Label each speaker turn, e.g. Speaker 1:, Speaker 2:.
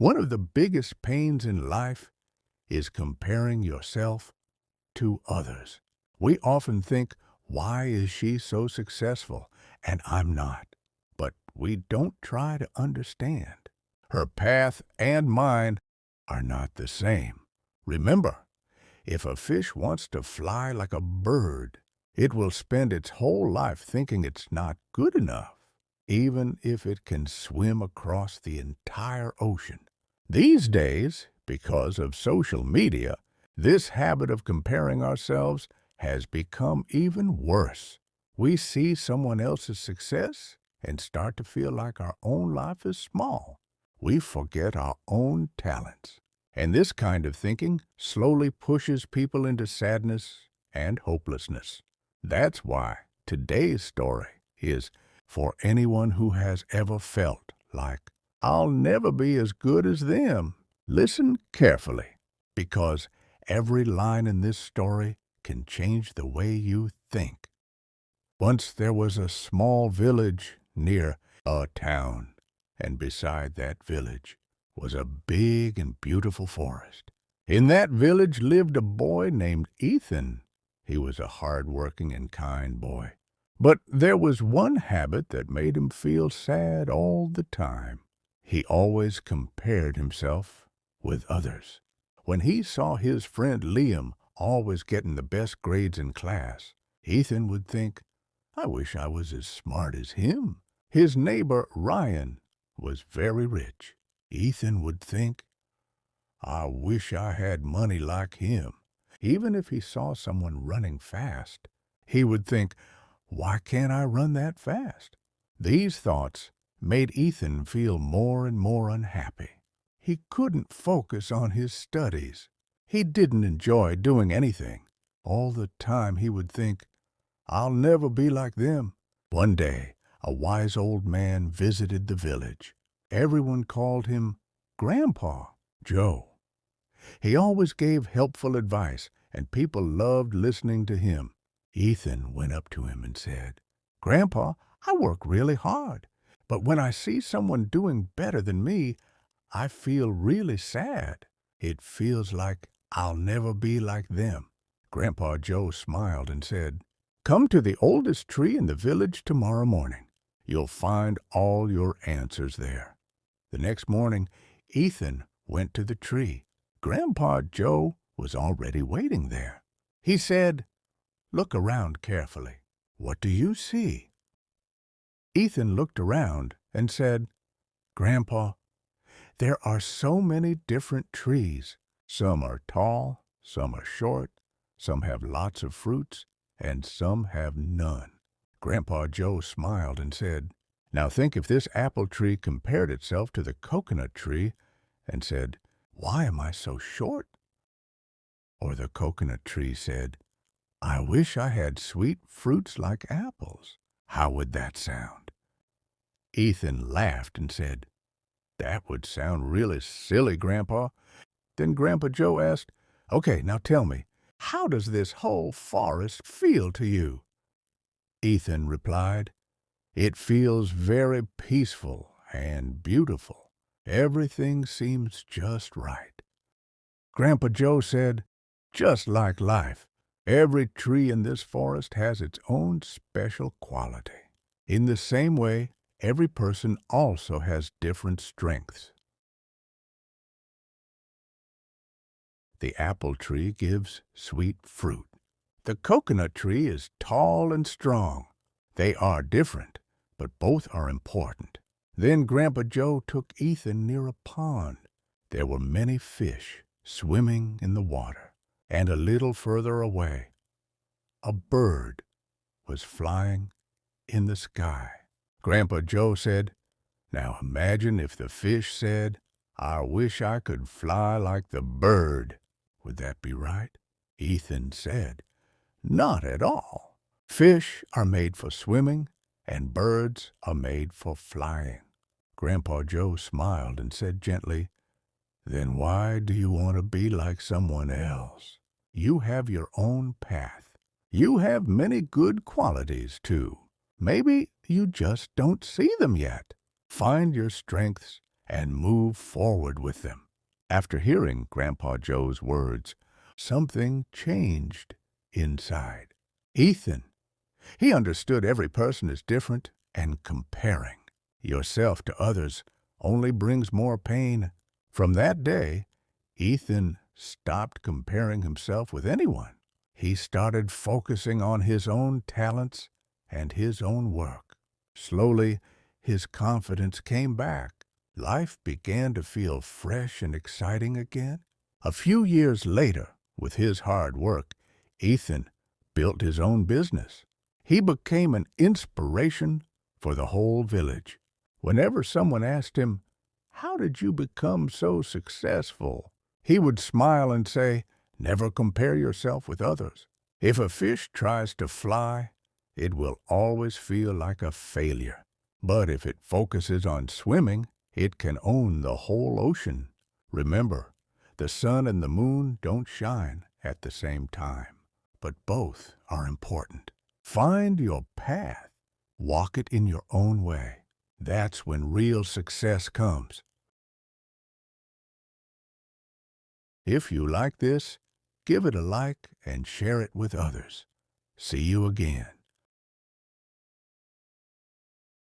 Speaker 1: One of the biggest pains in life is comparing yourself to others. We often think, why is she so successful and I'm not? But we don't try to understand. Her path and mine are not the same. Remember, if a fish wants to fly like a bird, it will spend its whole life thinking it's not good enough, even if it can swim across the entire ocean. These days, because of social media, this habit of comparing ourselves has become even worse. We see someone else's success and start to feel like our own life is small. We forget our own talents. And this kind of thinking slowly pushes people into sadness and hopelessness. That's why today's story is for anyone who has ever felt like, I'll never be as good as them. Listen carefully, because every line in this story can change the way you think. Once there was a small village near a town, and beside that village was a big and beautiful forest. In that village lived a boy named Ethan. He was a hard-working and kind boy. But there was one habit that made him feel sad all the time. He always compared himself with others. When he saw his friend Liam always getting the best grades in class, Ethan would think, I wish I was as smart as him. His neighbor Ryan was very rich. Ethan would think, I wish I had money like him. Even if he saw someone running fast, he would think, why can't I run that fast? These thoughts made Ethan feel more and more unhappy. He couldn't focus on his studies. He didn't enjoy doing anything. All the time he would think, I'll never be like them. One day, a wise old man visited the village. Everyone called him Grandpa Joe. He always gave helpful advice, and people loved listening to him. Ethan went up to him and said, Grandpa, I work really hard, but when I see someone doing better than me, I feel really sad. It feels like I'll never be like them. Grandpa Joe smiled and said, Come to the oldest tree in the village tomorrow morning. You'll find all your answers there. The next morning, Ethan went to the tree. Grandpa Joe was already waiting there. He said, Look around carefully. What do you see? Ethan looked around and said, Grandpa, there are so many different trees. Some are tall, some are short, some have lots of fruits, and some have none. Grandpa Joe smiled and said, Now think if this apple tree compared itself to the coconut tree and said, Why am I so short? Or the coconut tree said, I wish I had sweet fruits like apples. How would that sound? Ethan laughed and said, That would sound really silly, Grandpa. Then Grandpa Joe asked, Okay, now tell me, how does this whole forest feel to you? Ethan replied, It feels very peaceful and beautiful. Everything seems just right. Grandpa Joe said, Just like life, every tree in this forest has its own special quality. In the same way, every person also has different strengths. The apple tree gives sweet fruit. The coconut tree is tall and strong. They are different, but both are important. Then Grandpa Joe took Ethan near a pond. There were many fish swimming in the water, and a little further away, a bird was flying in the sky. Grandpa Joe said, Now imagine if the fish said, I wish I could fly like the bird. Would that be right? Ethan said, Not at all. Fish are made for swimming, and birds are made for flying. Grandpa Joe smiled and said gently, Then why do you want to be like someone else? You have your own path. You have many good qualities, too. Maybe you just don't see them yet. Find your strengths and move forward with them. After hearing Grandpa Joe's words, something changed inside Ethan. He understood every person is different, and comparing yourself to others only brings more pain. From that day, Ethan stopped comparing himself with anyone. He started focusing on his own talents and his own work. Slowly, his confidence came back. Life began to feel fresh and exciting again. A few years later, with his hard work, Ethan built his own business. He became an inspiration for the whole village. Whenever someone asked him, "How did you become so successful?" he would smile and say, "Never compare yourself with others. If a fish tries to fly, it will always feel like a failure. But if it focuses on swimming, it can own the whole ocean." Remember, the sun and the moon don't shine at the same time, but both are important. Find your path. Walk it in your own way. That's when real success comes. If you like this, give it a like and share it with others. See you again.